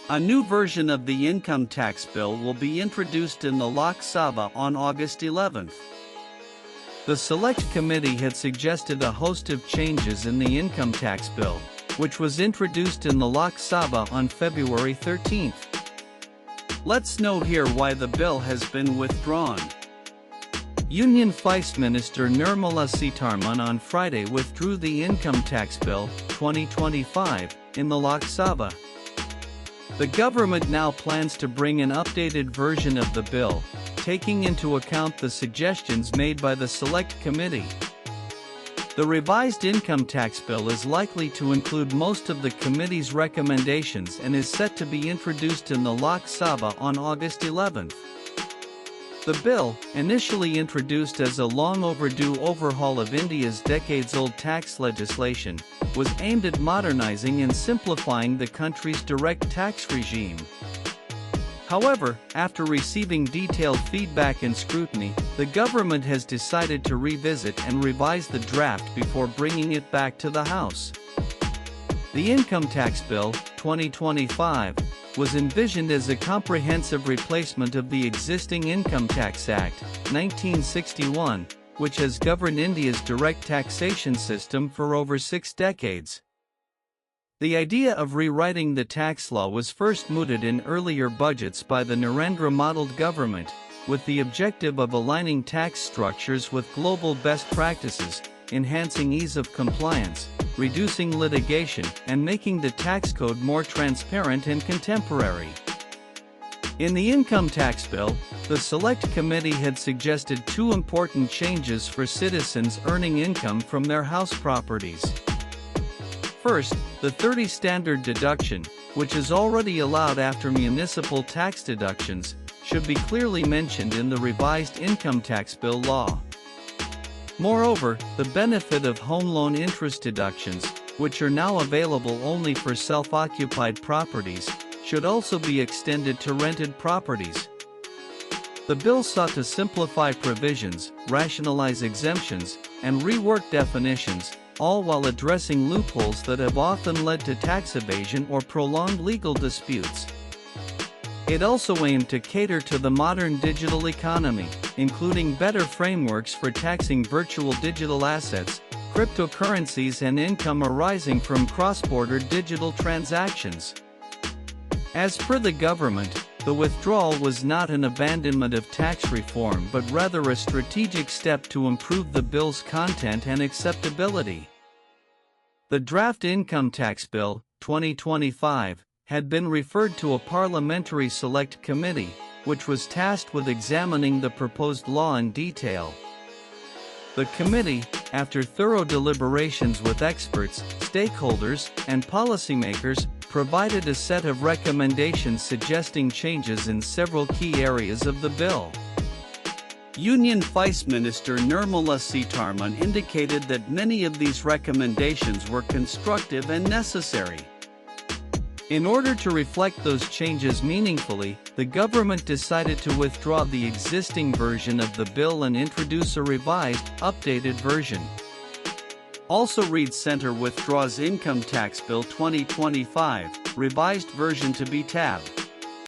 A new version of the income tax bill will be introduced in the Lok Sabha on August 11th. The Select Committee had suggested a host of changes in the income tax bill, which was introduced in the Lok Sabha on February 13th. Let's note here why the bill has been withdrawn. Union Vice Minister Nirmala Sitharaman on Friday withdrew the Income Tax Bill 2025 in the Lok Sabha. The government now plans to bring an updated version of the bill, taking into account the suggestions made by the Select Committee. The revised income tax bill is likely to include most of the committee's recommendations and is set to be introduced in the Lok Sabha on August 11th. The bill, initially introduced as a long-overdue overhaul of India's decades-old tax legislation, was aimed at modernizing and simplifying the country's direct tax regime. However, after receiving detailed feedback and scrutiny, the government has decided to revisit and revise the draft before bringing it back to the House. The Income Tax Bill 2025 was envisioned as a comprehensive replacement of the existing Income Tax Act 1961, which has governed India's direct taxation system for over 6 decades. The idea of rewriting the tax law was first mooted in earlier budgets by the Narendra-modeled government, with the objective of aligning tax structures with global best practices, enhancing ease of compliance, reducing litigation, and making the tax code more transparent and contemporary. In the Income Tax Bill, the Select Committee had suggested 2 important changes for citizens earning income from their house properties. First, the 30 standard deduction, which is already allowed after municipal tax deductions, should be clearly mentioned in the revised income tax bill law. Moreover, the benefit of home loan interest deductions, which are now available only for self-occupied properties, should also be extended to rented properties. The bill sought to simplify provisions, rationalize exemptions, and rework definitions, all while addressing loopholes that have often led to tax evasion or prolonged legal disputes. It also aimed to cater to the modern digital economy, including better frameworks for taxing virtual digital assets, cryptocurrencies, and income arising from cross-border digital transactions. As per the government, the withdrawal was not an abandonment of tax reform but rather a strategic step to improve the bill's content and acceptability. The draft Income Tax Bill 2025 had been referred to a parliamentary select committee, which was tasked with examining the proposed law in detail. The committee, after thorough deliberations with experts, stakeholders, and policymakers, provided a set of recommendations suggesting changes in several key areas of the bill. Union Vice Minister Nirmala Sitharaman indicated that many of these recommendations were constructive and necessary. In order to reflect those changes meaningfully, the government decided to withdraw the existing version of the bill and introduce a revised, updated version. Also read Center withdraws Income Tax Bill 2025, revised version to be tabbed.